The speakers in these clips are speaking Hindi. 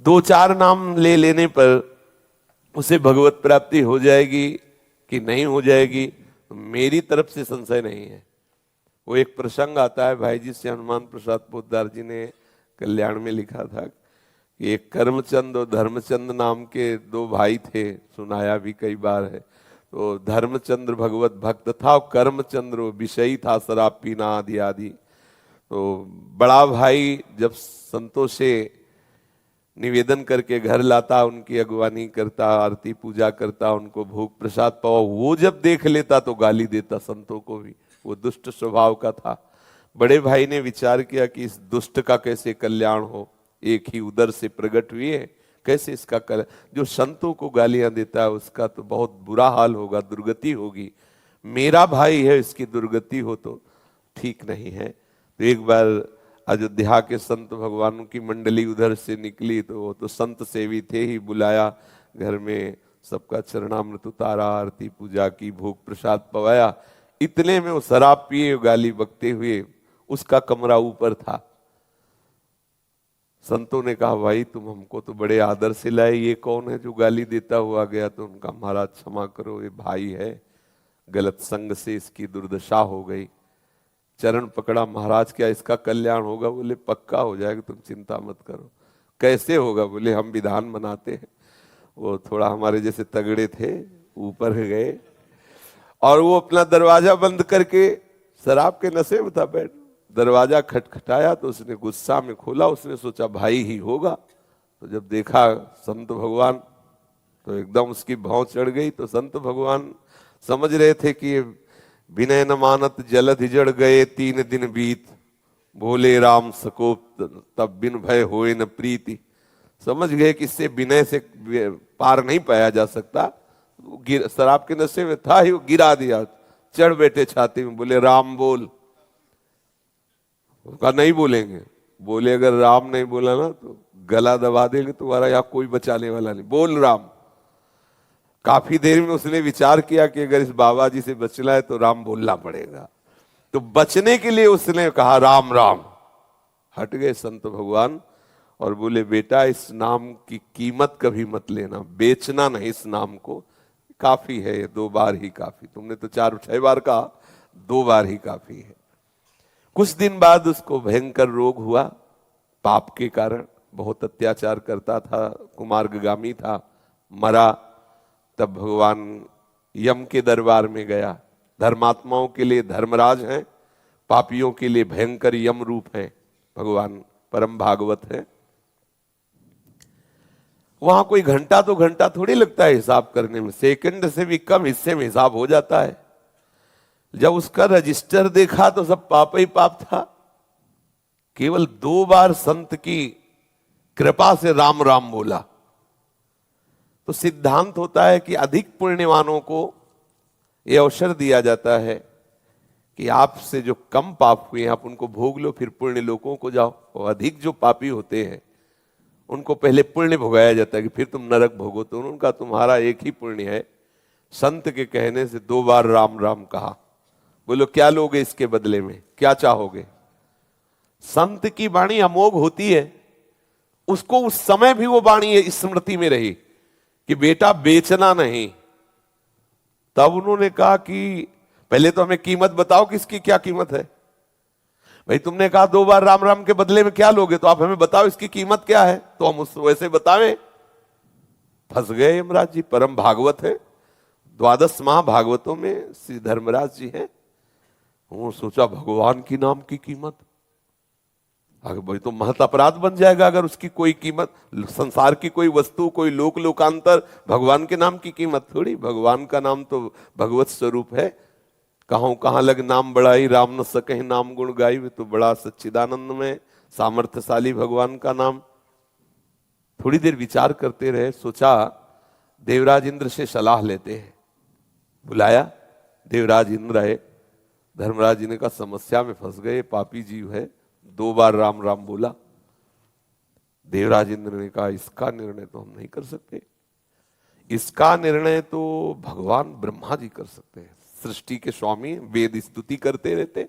दो चार नाम ले लेने पर उसे भगवत प्राप्ति हो जाएगी कि नहीं हो जाएगी, मेरी तरफ से संशय नहीं है। वो एक प्रसंग आता है भाई जी से, हनुमान प्रसाद पोद्दार जी ने कल्याण में लिखा था कि एक कर्मचंद और धर्मचंद नाम के दो भाई थे, सुनाया भी कई बार है। तो धर्मचंद्र भगवत भक्त था और कर्मचंद्र विषयी था, शराब पीना आदि आदि। तो बड़ा भाई जब संतों से निवेदन करके घर लाता, उनकी अगवानी करता, आरती पूजा करता, उनको भोग प्रसाद पावा, वो जब देख लेता तो गाली देता संतों को भी। वो दुष्ट स्वभाव का था। बड़े भाई ने विचार किया कि इस दुष्ट का कैसे कल्याण हो, एक ही उदर से प्रकट हुए, कैसे इसका जो संतों को गालियां देता है उसका तो बहुत बुरा हाल होगा, दुर्गति होगी। मेरा भाई है, इसकी दुर्गति हो तो ठीक नहीं है। तो एक बार अयोध्या के संत भगवानों की मंडली उधर से निकली, तो वो तो संत सेवी थे ही, बुलाया घर में, सबका चरणामृत उतारा, आरती पूजा की, भोग प्रसाद पवाया। इतने में वो शराब पिए गाली बकते हुए, उसका कमरा ऊपर था। संतों ने कहा भाई तुम हमको तो बड़े आदर से लाए, ये कौन है जो गाली देता हुआ गया? तो उनका महाराज क्षमा करो, ये भाई है, गलत संग से इसकी दुर्दशा हो गई। चरण पकड़ा, महाराज क्या इसका कल्याण होगा? बोले पक्का हो जाएगा, तुम चिंता मत करो। कैसे होगा? बोले हम विधान बनाते हैं। वो थोड़ा हमारे जैसे तगड़े थे, ऊपर गए और वो अपना दरवाजा बंद करके, शराब के नशे में था बैठ, दरवाजा खटखटाया तो उसने गुस्सा में खोला। उसने सोचा भाई ही होगा, तो जब देखा संत भगवान तो एकदम उसकी भौं चढ़ गई। तो संत भगवान समझ रहे थे कि विनय न मानत जलधि हिजड़ गए 3 दिन बीत, भोले राम सकोप तब बिन भय होए न प्रीति। समझ गए कि इससे विनय से पार नहीं पाया जा सकता। शराब के नशे में था ही, वो गिरा दिया, चढ़ बैठे छाती में, बोले राम बोल। कहा नहीं बोलेंगे। बोले अगर राम नहीं बोला ना तो गला दबा देंगे तुम्हारा, यहाँ कोई बचाने वाला नहीं, बोल राम। काफी देर में उसने विचार किया कि अगर इस बाबा जी से बचना है तो राम बोलना पड़ेगा। तो बचने के लिए उसने कहा राम राम। हट गए संत भगवान और बोले बेटा इस नाम की कीमत कभी मत लेना, बेचना नहीं इस नाम को, काफी है, 2 बार ही काफी। तुमने तो 4-6 बार कहा, 2 बार ही काफी है। कुछ दिन बाद उसको भयंकर रोग हुआ, पाप के कारण, बहुत अत्याचार करता था, कुमार्गामी था, मरा। तब भगवान यम के दरबार में गया। धर्मात्माओं के लिए धर्मराज हैं, पापियों के लिए भयंकर यम रूप है भगवान, परम भागवत है। वहां कोई घंटा तो घंटा थोड़ी लगता है हिसाब करने में, सेकंड से भी कम हिस्से में हिसाब हो जाता है। जब उसका रजिस्टर देखा तो सब पाप ही पाप था। केवल 2 बार संत की कृपा से राम राम बोला। तो सिद्धांत होता है कि अधिक पुण्यवानों को यह अवसर दिया जाता है कि आपसे जो कम पाप हुए आप उनको भोग लो, फिर पुण्य लोकों को जाओ। और अधिक जो पापी होते हैं उनको पहले पुण्य भोगाया जाता है कि फिर तुम नरक भोगो। तो उनका तुम्हारा एक ही पुण्य है। संत के कहने से 2 बार राम राम कहा। बोलो क्या लोगे इसके बदले में, क्या चाहोगे? संत की वाणी अमोघ होती है, उसको उस समय भी वो वाणी स्मृति में रही कि बेटा बेचना नहीं। तब उन्होंने कहा कि पहले तो हमें कीमत बताओ कि इसकी क्या कीमत है। भाई तुमने कहा 2 बार राम राम के बदले में क्या लोगे, तो आप हमें बताओ इसकी कीमत क्या है, तो हम उस वैसे बतावें। फंस गए यमराज जी। परम भागवत है, 12 महाभागवतों में श्री धर्मराज जी हैं। वो सोचा भगवान की नाम की कीमत, अगर भाई तो महत अपराध बन जाएगा अगर उसकी कोई कीमत, संसार की कोई वस्तु, कोई लोक लोकांतर, भगवान के नाम की कीमत थोड़ी। भगवान का नाम तो भगवत स्वरूप है। कहां कहां लग नाम बढ़ाई, राम न सके नाम गुण गाई। तो बड़ा सच्चिदानंद में सामर्थ्यशाली भगवान का नाम। थोड़ी देर विचार करते रहे, सोचा देवराज इंद्र से सलाह लेते हैं। बुलाया, देवराज इंद्र आए। धर्मराज जी ने कहा समस्या में फंस गए, पापी जीव है, 2 बार राम राम बोला। देवराज इंद्र ने कहा इसका निर्णय तो हम नहीं कर सकते, इसका निर्णय तो भगवान ब्रह्मा जी कर सकते हैं, सृष्टि के स्वामी, वेद स्तुति करते रहते।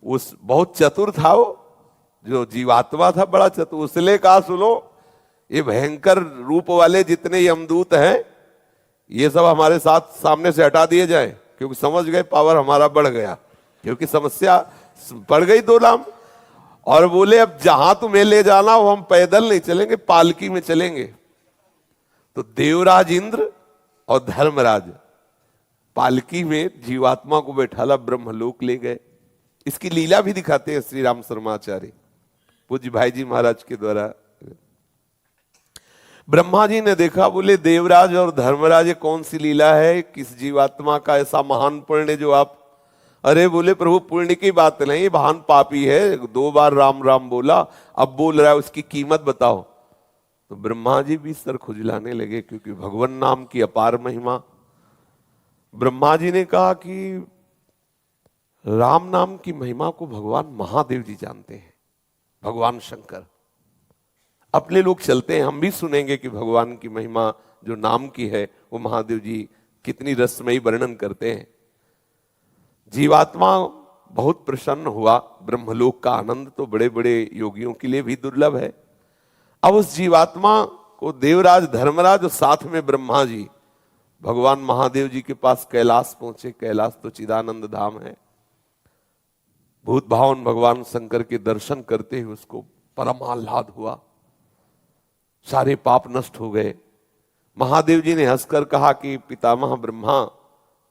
उस बहुत चतुर था वो। जो जीवात्मा था बड़ा चतुर, उसने कहा सुनो ये भयंकर रूप वाले जितने यमदूत हैं ये सब हमारे साथ सामने से हटा दिए जाएं, क्योंकि समझ गए पावर हमारा बढ़ गया, क्योंकि समस्या बढ़ गई 2 नाम। और बोले अब जहां तुम्हें ले जाना वो हम पैदल नहीं चलेंगे, पालकी में चलेंगे। तो देवराज इंद्र और धर्मराज पालकी में जीवात्मा को बैठाला ब्रह्मलोक ले गए। इसकी लीला भी दिखाते हैं श्री राम शर्माचार्य पूज्य भाई जी महाराज के द्वारा। ब्रह्मा जी ने देखा, बोले देवराज और धर्मराज कौन सी लीला है, किस जीवात्मा का ऐसा महान पुण्य जो आप, अरे बोले प्रभु पुण्य की बात नहीं, महान पापी है, 2 बार राम राम बोला, अब बोल रहा है, उसकी कीमत बताओ। तो ब्रह्मा जी भी सर खुजलाने लगे, क्योंकि भगवान नाम की अपार महिमा। ब्रह्मा जी ने कहा कि राम नाम की महिमा को भगवान महादेव जी जानते हैं, भगवान शंकर। अपने लोग चलते हैं, हम भी सुनेंगे कि भगवान की महिमा जो नाम की है वो महादेव जी कितनी रसमयी वर्णन करते हैं। जीवात्मा बहुत प्रसन्न हुआ। ब्रह्मलोक का आनंद तो बड़े बड़े योगियों के लिए भी दुर्लभ है। अब उस जीवात्मा को देवराज धर्मराज और साथ में ब्रह्मा जी भगवान महादेव जी के पास कैलाश पहुंचे। कैलाश तो चिदानंद धाम है। भूत भावन भगवान शंकर के दर्शन करते हुए उसको परम आह्लाद हुआ, सारे पाप नष्ट हो गए। महादेव जी ने हंसकर कहा कि पितामह ब्रह्मा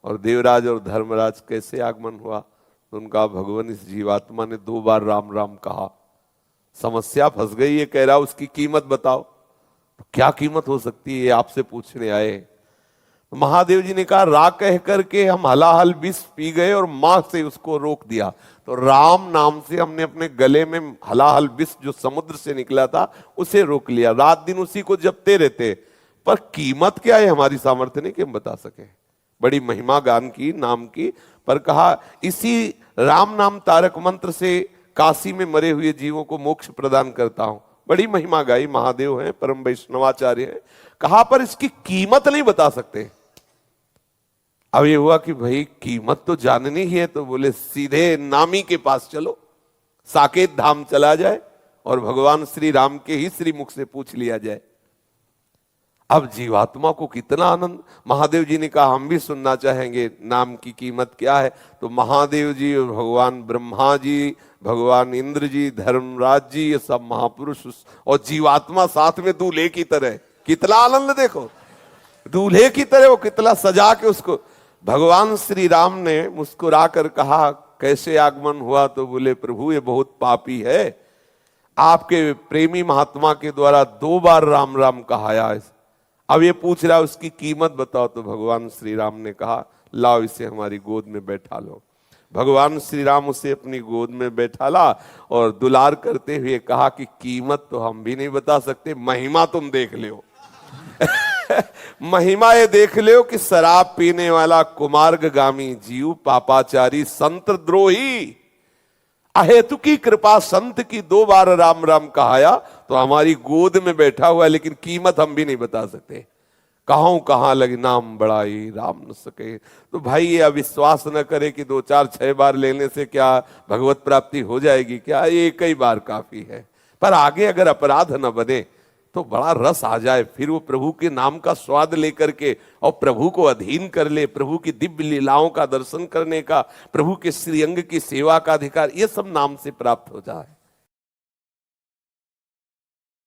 और देवराज और धर्मराज कैसे आगमन हुआ। तो उनका भगवान इस जीवात्मा ने 2 बार राम राम कहा, समस्या फंस गई, ये कह रहा उसकी कीमत बताओ। तो क्या कीमत हो सकती है, आपसे पूछने आए। तो महादेव जी ने कहा रा कह करके हम हलाहल विष पी गए और मां से उसको रोक दिया। तो राम नाम से हमने अपने गले में हलाहल विष जो समुद्र से निकला था उसे रोक लिया। रात दिन उसी को जपते रहते, पर कीमत क्या है हमारी सामर्थ्य नहीं कि हम बता सके। बड़ी महिमा गान की नाम की, पर कहा इसी राम नाम तारक मंत्र से काशी में मरे हुए जीवों को मोक्ष प्रदान करता हूं। बड़ी महिमा गाई, महादेव हैं, परम वैष्णवाचार्य हैं। कहा पर इसकी कीमत नहीं बता सकते। अब ये हुआ कि भाई कीमत तो जाननी ही है, तो बोले सीधे नामी के पास चलो, साकेत धाम चला जाए और भगवान श्री राम के ही श्री मुख से पूछ लिया जाए। अब जीवात्मा को कितना आनंद। महादेव जी ने कहा हम भी सुनना चाहेंगे, नाम की कीमत क्या है। तो महादेव जी और भगवान ब्रह्मा जी, भगवान इंद्र जी, धर्मराज जी, ये सब महापुरुष और जीवात्मा साथ में दूल्हे की तरह। कितना आनंद देखो, दूल्हे की तरह वो कितना सजा के उसको। भगवान श्री राम ने मुस्कुरा कर कहा कैसे आगमन हुआ। तो बोले प्रभु ये बहुत पापी है, आपके प्रेमी महात्मा के द्वारा 2 बार राम राम कहाया। अब ये पूछ रहा है उसकी कीमत बताओ। तो भगवान श्री राम ने कहा लाओ इसे हमारी गोद में बैठा लो। भगवान श्री राम उसे अपनी गोद में बैठाला और दुलार करते हुए कहा कि कीमत तो हम भी नहीं बता सकते, महिमा तुम देख लो। महिमा ये देख लो कि शराब पीने वाला कुमार्गामी जीव, पापाचारी, संत द्रोही, अहेतु की कृपा संत की 2 बार राम राम कहाया तो हमारी गोद में बैठा हुआ है, लेकिन कीमत हम भी नहीं बता सकते। कहां लगी नाम बड़ाई राम न सके। तो भाई ये अविश्वास न करे कि 2 4 6 बार लेने से क्या भगवत प्राप्ति हो जाएगी, क्या ये कई बार काफी है। पर आगे अगर अपराध न बने तो बड़ा रस आ जाए, फिर वो प्रभु के नाम का स्वाद लेकर के और प्रभु को अधीन कर ले, प्रभु की दिव्य लीलाओं का दर्शन करने का, प्रभु के श्रीअंग की सेवा का अधिकार, ये सब नाम से प्राप्त हो जाए।